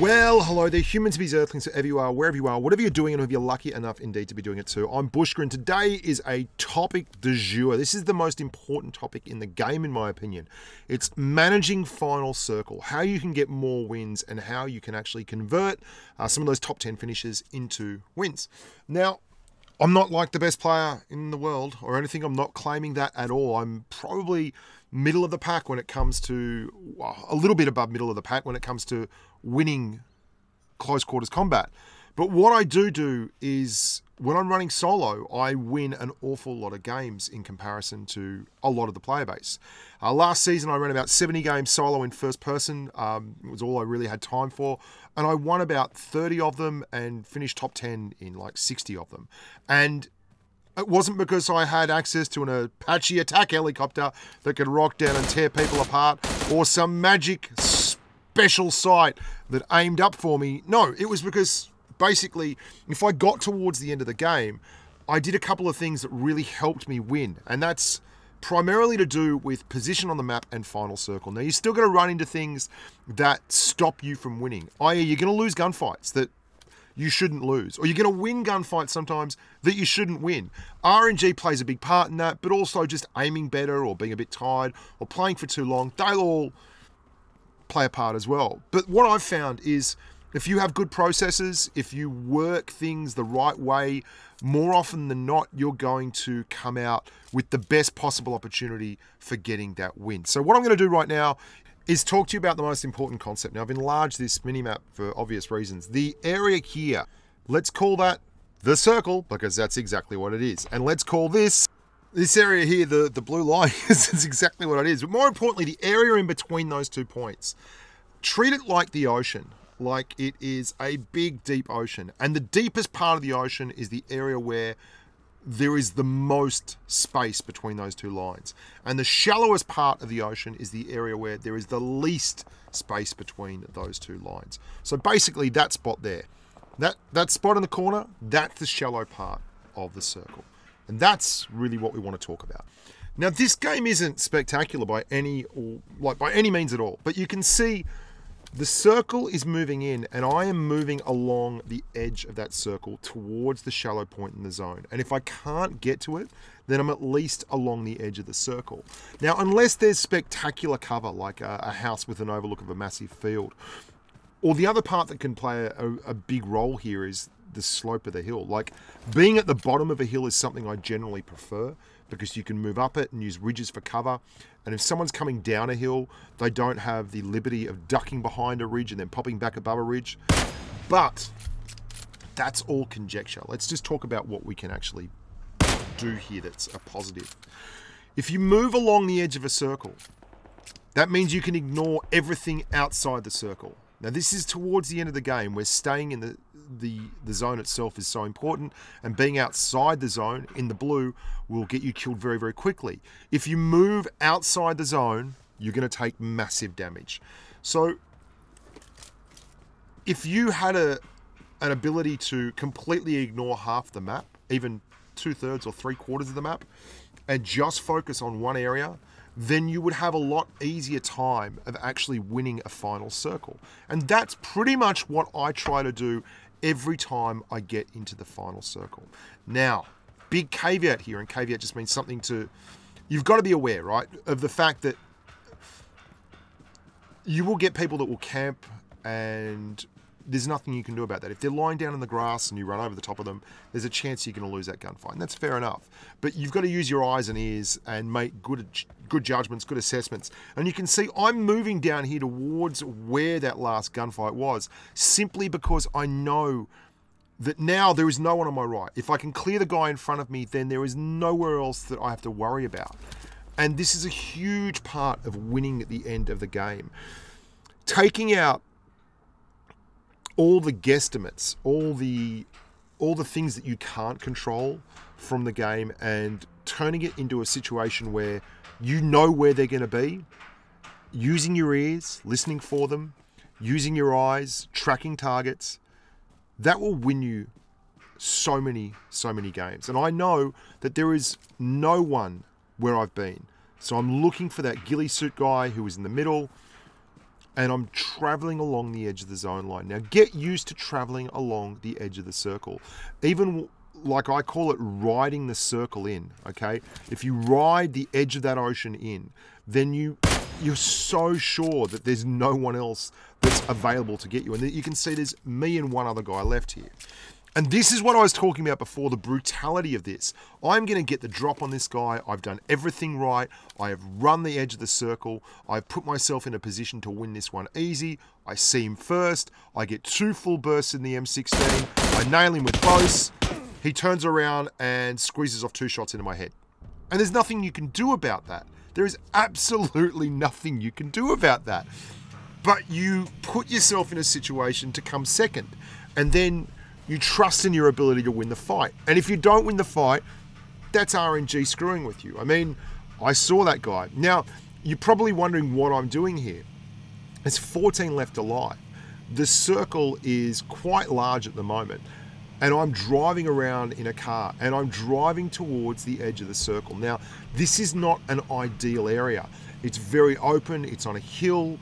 Well, hello there, humans, bees, earthlings, wherever you are, whatever you're doing, and if you're lucky enough indeed to be doing it too. I'm Bushka, and today is a topic du jour. This is the most important topic in the game, in my opinion. It's managing Final Circle, how you can get more wins, and how you can actually convert some of those top 10 finishes into wins. Now, I'm not like the best player in the world or anything. I'm not claiming that at all. I'm probably middle of the pack when it comes to, well, a little bit above middle of the pack when it comes to winning close quarters combat. But what I do is when I'm running solo, I win an awful lot of games in comparison to a lot of the player base. Last season, I ran about 70 games solo in first person. It was all I really had time for. And I won about 30 of them and finished top 10 in like 60 of them. And it wasn't because I had access to an Apache attack helicopter that could rock down and tear people apart, or some magic special sight that aimed up for me. No, it was because basically, if I got towards the end of the game, I did a couple of things that really helped me win. And that's primarily to do with position on the map and Final Circle. Now, you're still going to run into things that stop you from winning. I.e., you're going to lose gunfights that you shouldn't lose, or you're going to win gunfights sometimes that you shouldn't win. RNG plays a big part in that, but also just aiming better or being a bit tired or playing for too long. They'll all play a part as well. But what I've found is if you have good processes, if you work things the right way, more often than not, you're going to come out with the best possible opportunity for getting that win. So what I'm going to do right now is talk to you about the most important concept. Now, I've enlarged this minimap for obvious reasons. The area here, let's call that the circle, because that's exactly what it is. And let's call this area here, the blue line, is exactly what it is. But more importantly, the area in between those 2 points. Treat it like the ocean, like it is a big, deep ocean. And the deepest part of the ocean is the area where there is the most space between those 2 lines. And the shallowest part of the ocean is the area where there is the least space between those 2 lines. So basically that spot there, that spot in the corner, that's the shallow part of the circle. And that's really what we want to talk about. Now, this game isn't spectacular by any means at all, but you can see the circle is moving in, and I am moving along the edge of that circle towards the shallow point in the zone. And if I can't get to it, then I'm at least along the edge of the circle. Now, unless there's spectacular cover, like a house with an overlook of a massive field, or the other part that can play a big role here is the slope of the hill. Like, being at the bottom of a hill is something I generally prefer, because you can move up it and use ridges for cover. And if someone's coming down a hill, they don't have the liberty of ducking behind a ridge and then popping back above a ridge. But that's all conjecture. Let's just talk about what we can actually do here that's a positive. If you move along the edge of a circle, that means you can ignore everything outside the circle. Now, this is towards the end of the game, where staying in the zone itself is so important, and being outside the zone in the blue will get you killed very, very quickly. If you move outside the zone, you're going to take massive damage. So if you had an ability to completely ignore half the map, even 2/3 or 3/4 of the map, and just focus on one area, then you would have a lot easier time of actually winning a Final Circle. And that's pretty much what I try to do every time I get into the Final Circle. Now, big caveat here, and caveat just means something you've got to be aware, right, of the fact that you will get people that will camp, and there's nothing you can do about that. If they're lying down in the grass and you run over the top of them, there's a chance you're going to lose that gunfight, and that's fair enough. But you've got to use your eyes and ears and make good judgments, good assessments. And you can see I'm moving down here towards where that last gunfight was, simply because I know that now there is no one on my right. If I can clear the guy in front of me, then there is nowhere else that I have to worry about. And this is a huge part of winning at the end of the game. Taking out all the guesstimates, all the things that you can't control from the game, and turning it into a situation where you know where they're going to be, using your ears, listening for them, using your eyes, tracking targets, that will win you so many games. And I know that there is no one where I've been. So I'm looking for that ghillie suit guy who is in the middle. and I'm traveling along the edge of the zone line. Now, get used to traveling along the edge of the circle. Even like I call it riding the circle in, okay? If you ride the edge of that ocean in, then you're so sure that there's no one else that's available to get you. And you can see there's me and one other guy left here. And this is what I was talking about before, the brutality of this. I'm going to get the drop on this guy. I've done everything right. I have run the edge of the circle. I've put myself in a position to win this one easy. I see him first. I get 2 full bursts in the M16. I nail him with both. He turns around and squeezes off 2 shots into my head. And there's nothing you can do about that. There is absolutely nothing you can do about that. But you put yourself in a situation to come second. And then you trust in your ability to win the fight. And if you don't win the fight, that's RNG screwing with you. I mean, I saw that guy. Now, you're probably wondering what I'm doing here. There's 14 left alive. The circle is quite large at the moment. And I'm driving around in a car and I'm driving towards the edge of the circle. Now, this is not an ideal area. It's very open, it's on a hill,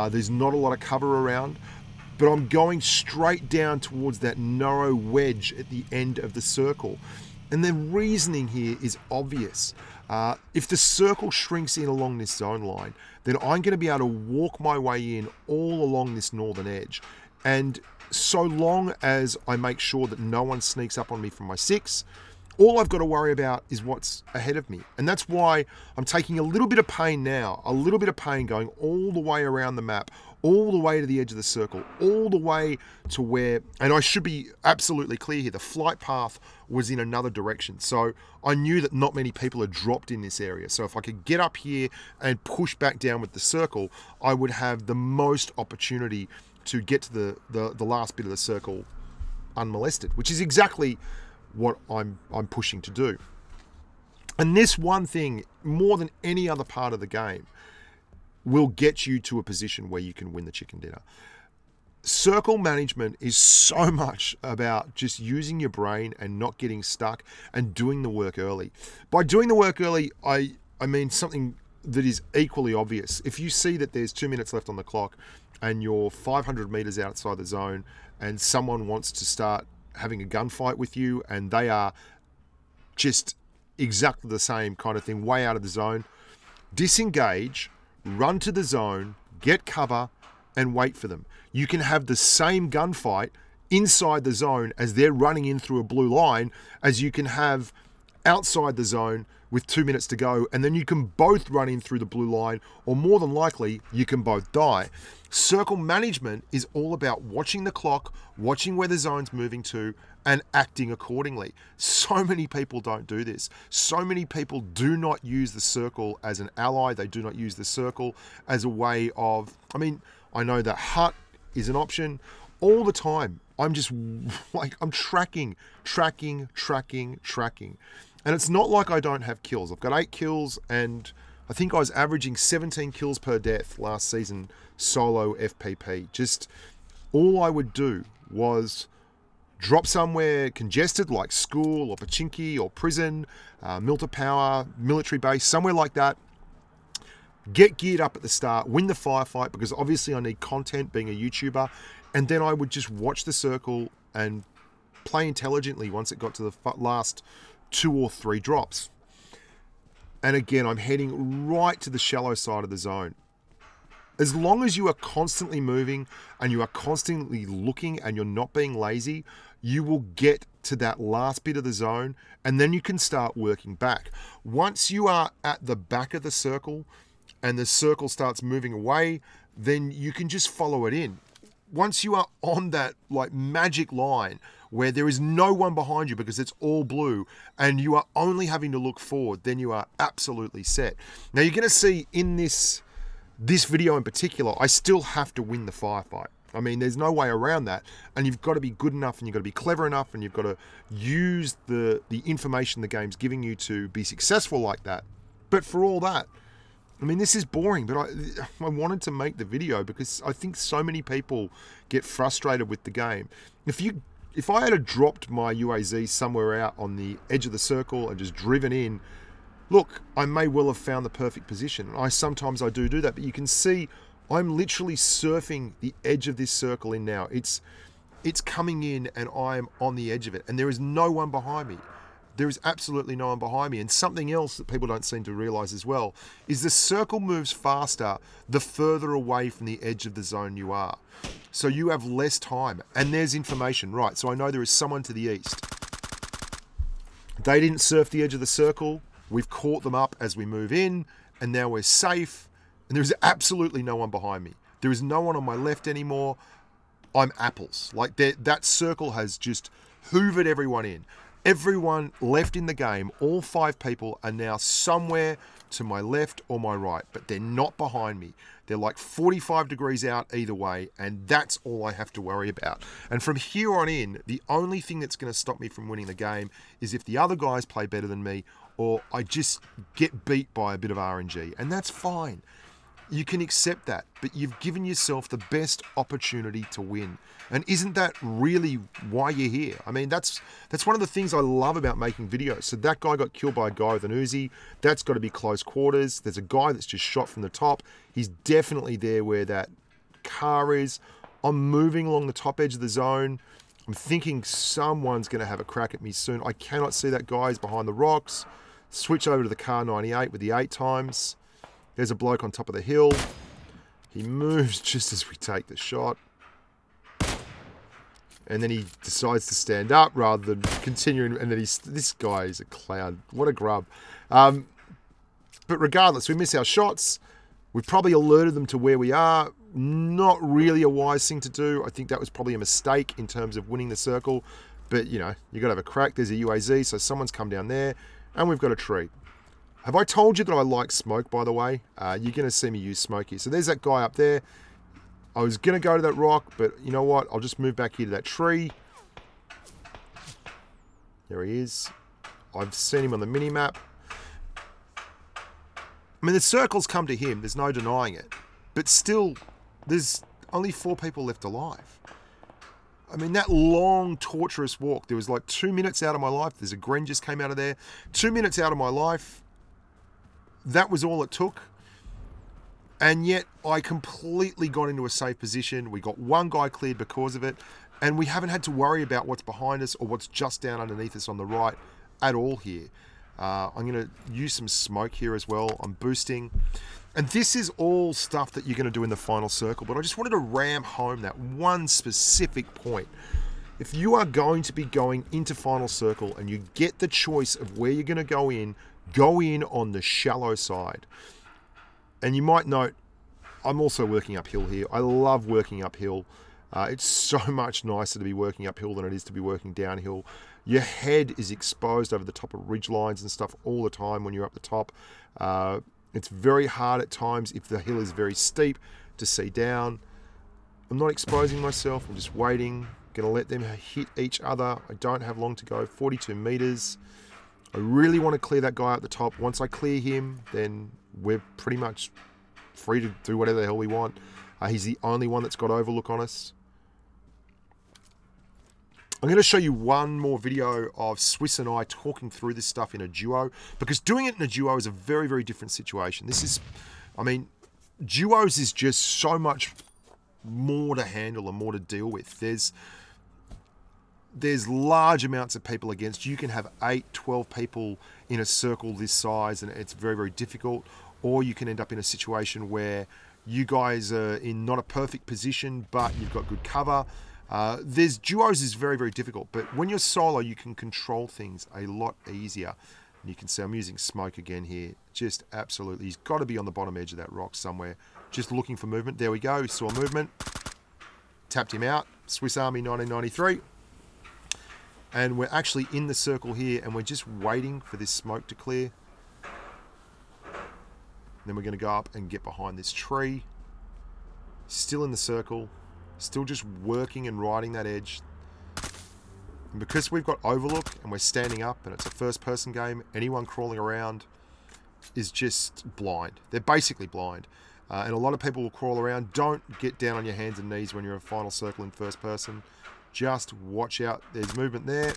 there's not a lot of cover around, but I'm going straight down towards that narrow wedge at the end of the circle. And the reasoning here is obvious. If the circle shrinks in along this zone line, then I'm going to be able to walk my way in all along this northern edge. And so long as I make sure that no one sneaks up on me from my 6, all I've got to worry about is what's ahead of me. And that's why I'm taking a little bit of pain now, a little bit of pain going all the way around the map, all the way to the edge of the circle, all the way to where, and I should be absolutely clear here, the flight path was in another direction. So I knew that not many people had dropped in this area. So if I could get up here and push back down with the circle, I would have the most opportunity to get to the last bit of the circle unmolested, which is exactly what I'm pushing to do. And this one thing, more than any other part of the game, will get you to a position where you can win the chicken dinner. Circle management is so much about just using your brain and not getting stuck and doing the work early. By doing the work early, I mean something that is equally obvious. If you see that there's 2 minutes left on the clock and you're 500 meters outside the zone and someone wants to start having a gunfight with you and they are just exactly the same kind of thing, way out of the zone, disengage, run to the zone, get cover, and wait for them. You can have the same gunfight inside the zone as they're running in through a blue line as you can have outside the zone with 2 minutes to go, and then you can both run in through the blue line, or more than likely, you can both die. Circle management is all about watching the clock, watching where the zone's moving to, and acting accordingly. So many people don't do this. So many people do not use the circle as an ally. They do not use the circle as a way of, I mean, I know that hut is an option all the time. I'm just like, I'm tracking. And it's not like I don't have kills. I've got 8 kills and I think I was averaging 17 kills per death last season, solo FPP. Just all I would do was drop somewhere congested like school or Pachinki or prison, Milta Power, military base, somewhere like that. Get geared up at the start, win the firefight, because obviously I need content being a YouTuber. And then I would just watch the circle and play intelligently once it got to the last 2 or 3 drops. And again, I'm heading right to the shallow side of the zone. As long as you are constantly moving and you are constantly looking and you're not being lazy, you will get to that last bit of the zone and then you can start working back. Once you are at the back of the circle and the circle starts moving away, then you can just follow it in. Once you are on that like magic line where there is no one behind you because it's all blue and you are only having to look forward, then you are absolutely set. Now you're going to see in this video in particular, I still have to win the firefight. I mean, there's no way around that. And you've got to be good enough and you've got to be clever enough and you've got to use the information the game's giving you to be successful like that. But for all that, I mean, this is boring, but I wanted to make the video because I think so many people get frustrated with the game. If I had dropped my UAZ somewhere out on the edge of the circle and just driven in, look, I may well have found the perfect position. Sometimes I do that, but you can see I'm literally surfing the edge of this circle in now. It's coming in and I'm on the edge of it. And there is no one behind me. There is absolutely no one behind me. And something else that people don't seem to realize as well is the circle moves faster the further away from the edge of the zone you are. So you have less time. And there's information, right? So I know there is someone to the east. They didn't surf the edge of the circle. We've caught them up as we move in. And now we're safe. And there's absolutely no one behind me. There is no one on my left anymore. I'm apples. Like that circle has just hoovered everyone in. Everyone left in the game, all 5 people are now somewhere to my left or my right, but they're not behind me. They're like 45 degrees out either way, and that's all I have to worry about. And from here on in, the only thing that's going to stop me from winning the game is if the other guys play better than me, or I just get beat by a bit of RNG, and that's fine. You can accept that, but you've given yourself the best opportunity to win. And isn't that really why you're here? I mean, that's one of the things I love about making videos. So that guy got killed by a guy with an Uzi. That's got to be close quarters. There's a guy that's just shot from the top. He's definitely there where that car is. I'm moving along the top edge of the zone. I'm thinking someone's going to have a crack at me soon. I cannot see that guy. He's behind the rocks. Switch over to the car 98 with the 8 times. There's a bloke on top of the hill. He moves just as we take the shot. And then he decides to stand up rather than continuing. And then this guy is a clown. What a grub. But regardless, we miss our shots. We've probably alerted them to where we are. Not really a wise thing to do. I think that was probably a mistake in terms of winning the circle. But, you know, you got to have a crack. There's a UAZ, so someone's come down there. And we've got a tree. Have I told you that I like smoke, by the way? You're going to see me use smoke here. So there's that guy up there. I was going to go to that rock, but you know what? I'll just move back here to that tree. There he is. I've seen him on the mini-map. I mean, the circle's come to him. There's no denying it. But still, there's only 4 people left alive. I mean, that long, torturous walk, there was like 2 minutes out of my life. There's a Gren just came out of there. 2 minutes out of my life. That was all it took. And yet I completely got into a safe position. We got 1 guy cleared because of it. And we haven't had to worry about what's behind us or what's just down underneath us on the right at all here. I'm going to use some smoke here as well. I'm boosting. And this is all stuff that you're going to do in the final circle. But I just wanted to ram home that one specific point. If you are going to be going into final circle and you get the choice of where you're going to go in on the shallow side. And you might note, I'm also working uphill here. I love working uphill. It's so much nicer to be working uphill than it is to be working downhill. Your head is exposed over the top of ridge lines and stuff all the time when you're up the top. It's very hard at times if the hill is very steep to see down. I'm not exposing myself. I'm just waiting. Going to let them hit each other. I don't have long to go. 42 meters. I really want to clear that guy at the top. Once I clear him, then we're pretty much free to do whatever the hell we want. He's the only one that's got overlook on us. I'm going to show you one more video of Swiss and I talking through this stuff in a duo, because doing it in a duo is a very, very different situation. This is, I mean, duos is just so much more to handle and more to deal with. There's large amounts of people against. You can have 8, 12 people in a circle this size, and it's very, very difficult. Or you can end up in a situation where you guys are in not a perfect position, but you've got good cover. There's duos is very, very difficult, but when you're solo, you can control things a lot easier. And you can see I'm using smoke again here. Just absolutely, he's got to be on the bottom edge of that rock somewhere. Just looking for movement. There we go. We saw movement. Tapped him out. Swiss Army 1993. And we're actually in the circle here, and we're just waiting for this smoke to clear. Then we're going to go up and get behind this tree. Still in the circle. Still just working and riding that edge. And because we've got overlook and we're standing up and it's a first-person game, anyone crawling around is just blind. They're basically blind. And a lot of people will crawl around. Don't get down on your hands and knees when you're in final circle in first person. Just watch out. There's movement there.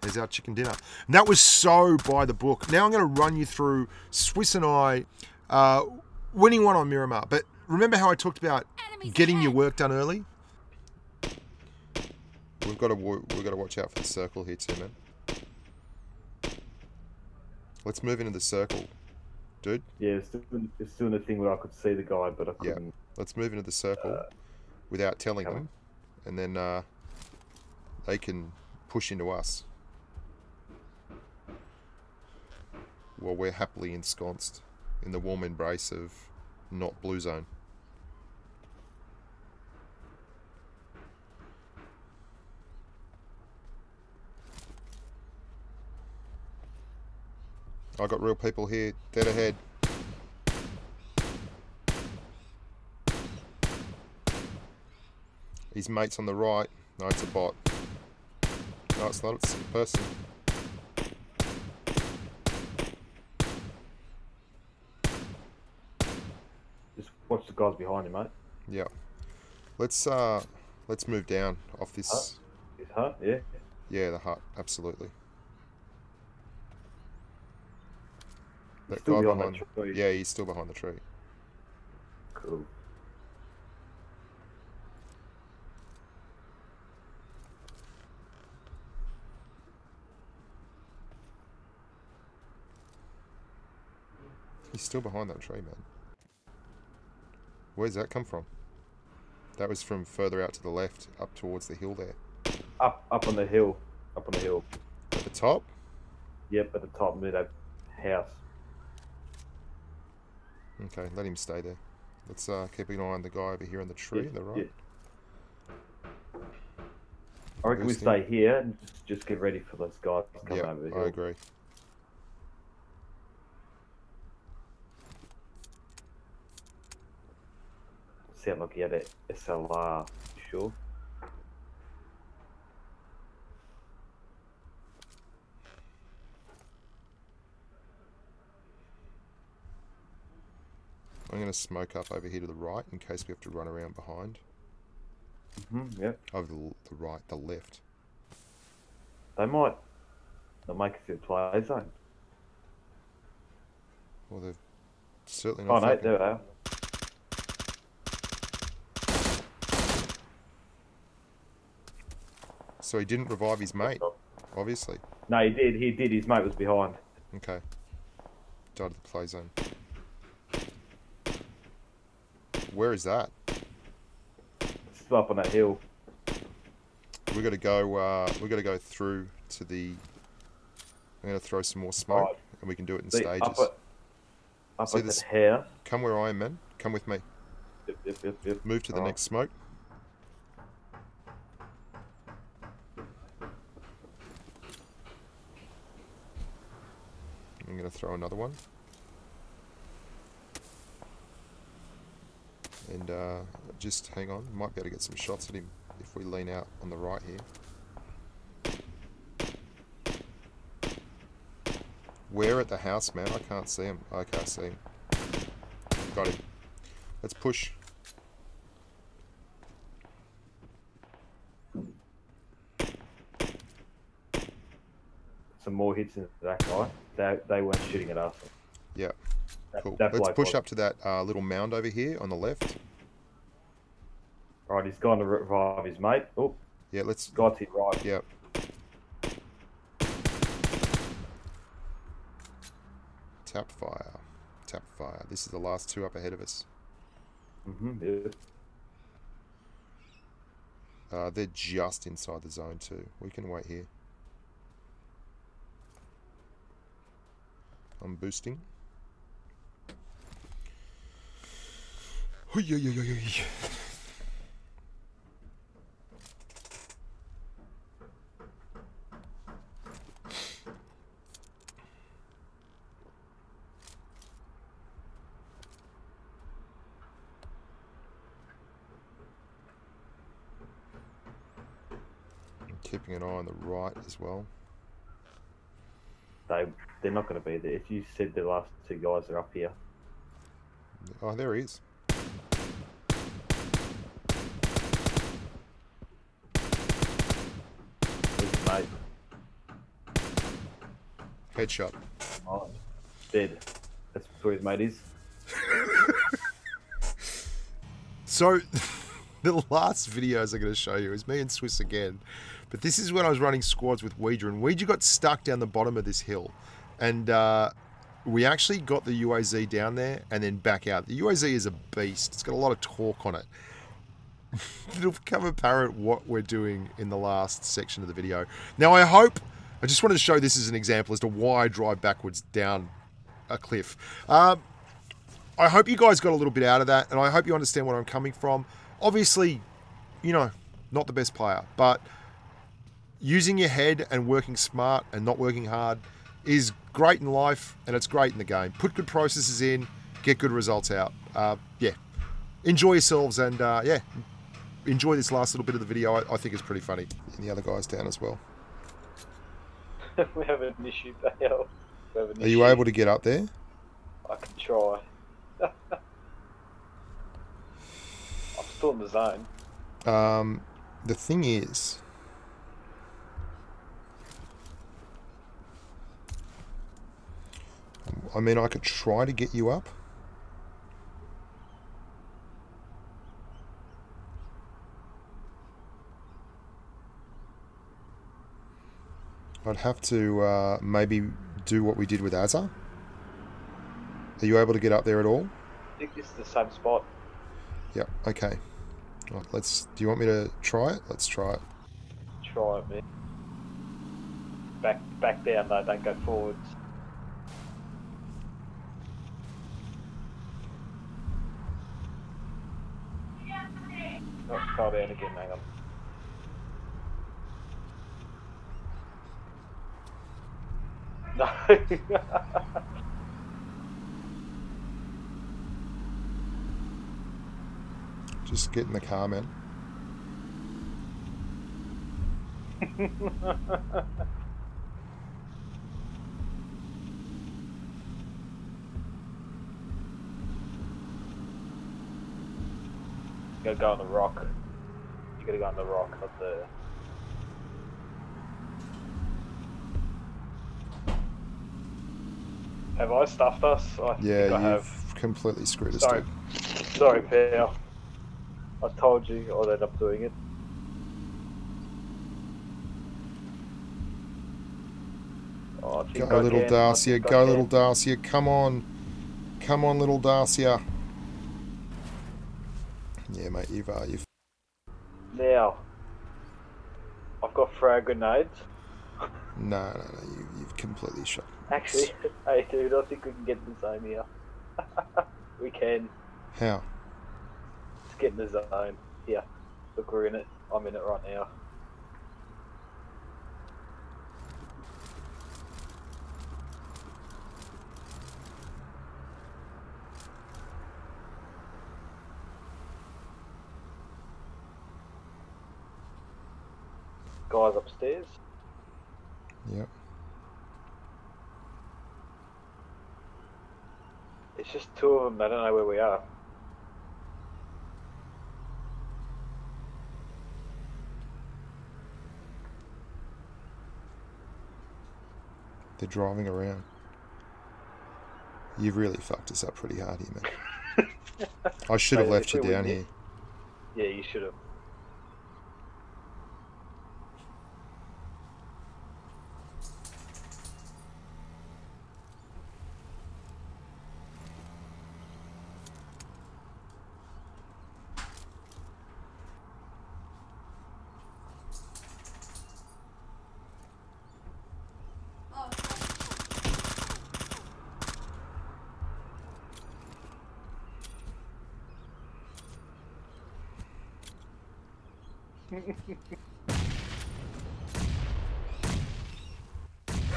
There's our chicken dinner. And that was so by the book. Now I'm going to run you through Swiss and I winning one on Miramar. But remember how I talked about getting your work done early? We've got to watch out for the circle here too, man. Let's move into the circle, dude. Yeah, it's doing a thing where I could see the guy, but I couldn't. Yeah. Let's move into the circle without telling them, and then they can push into us while we're happily ensconced in the warm embrace of not blue zone. I got real people here, dead ahead. His mate's on the right. No, it's a bot. No, it's not. It's a person. Just watch the guys behind you, mate. Yeah. Let's move down off this. Hut? This hut, yeah. Yeah, the hut. Absolutely. That Still guy behind behind. that tree. Yeah, he's still behind the tree. Cool. He's still behind that tree, man. Where's that come from? That was from further out to the left, up towards the hill there. Up on the hill. Up on the hill. At the top? Yep, at the top near that house. Okay, let him stay there. Let's keep an eye on the guy over here on the tree, on the right. Yeah. I reckon we stay here and just get ready for those guys coming over the hill. I agree. Sound like he had a SLR, sure. I'm going to smoke up over here to the right in case we have to run around behind. Yep. Over the right, the left. They might not make it to the play zone. Well, they've certainly Oh, not. no, there they are. So he didn't revive his mate, obviously. No, he did. He did. His mate was behind. Okay. Died of the play zone. Where is that? Still up on that hill. We got to go. We got to go through to the. I'm going to throw some more smoke, and we can do it in stages. Up at the hair. Come where I am, man. Come with me. Yep. Move to the next smoke. I'm going to throw another one. And just hang on. Might be able to get some shots at him if we lean out on the right here. Where at the house, man? I can't see him. Okay, I see him. Got him. Let's push. Some more hits into that guy. They weren't shooting at us. Yeah. Cool. That Let's push up to that little mound over here on the left. Right, he's gone to revive his mate. Oh. Yeah, let's... Got it right. Yep. Tap fire. Tap fire. This is the last two up ahead of us. Yeah. They're just inside the zone too. We can wait here. I'm boosting. Keeping an eye on the right as well. They're not going to be there. If you said the last two guys are up here. Oh, there he is. There's his mate. Headshot. Oh, dead. That's where his mate is. So, the last videos I'm going to show you is me and Swiss again. But this is when I was running squads with Ouija, and Ouija got stuck down the bottom of this hill. And we actually got the UAZ down there and then back out. The UAZ is a beast. It's got a lot of torque on it. It'll become apparent what we're doing in the last section of the video. Now, I just wanted to show this as an example as to why I drive backwards down a cliff. I hope you guys got a little bit out of that, and I hope you understand where I'm coming from. Obviously, you know, not the best player, but using your head and working smart and not working hard is great in life, and it's great in the game. Put good processes in, get good results out. Yeah, enjoy yourselves, and yeah, enjoy this last little bit of the video. I think it's pretty funny. And the other guy's down as well. We have an issue, Dale. Are you able to get up there? I can try. I'm still in the zone. The thing is, I mean, I could try to get you up. I'd have to maybe do what we did with Azza. Are you able to get up there at all? I think this is the same spot. Yep, okay. Right, do you want me to try it? Let's try it. Try it, man. Back down though, don't go forwards. Oh, fell down again, hang on. No. Just get in the car, man. You gotta go on the rock. You gotta go on the rock, not the... Have I stuffed us? I think I have. Completely screwed us. Sorry. Sorry, pal. I told you I'd end up doing it. Oh, I think go, little Darcia. Go, little Darcia. Come on. Come on, little Darcia. Yeah, mate, you've... Now, I've got frag grenades. No, you've completely shot. Actually, hey dude, I think we can get the zone here. We can. How? Let's get in the zone. Yeah, look, we're in it. I'm in it right now. Guys upstairs. Yep. It's just two of them. I don't know where we are. They're driving around. You've really fucked us up pretty hard here, man. I should have left you down here. Yeah, you should have.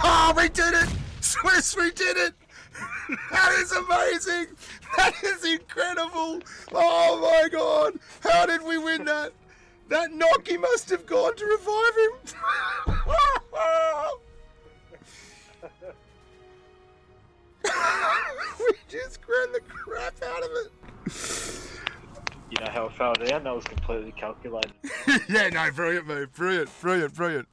Oh, we did it! Swiss, we did it! That is amazing! That is incredible! Oh my god! How did we win that? That Nocky must have gone to revive him! We just grabbed the crap out of it! You know how it fell down? That was completely calculated. Yeah, no, brilliant move. Brilliant, brilliant, brilliant.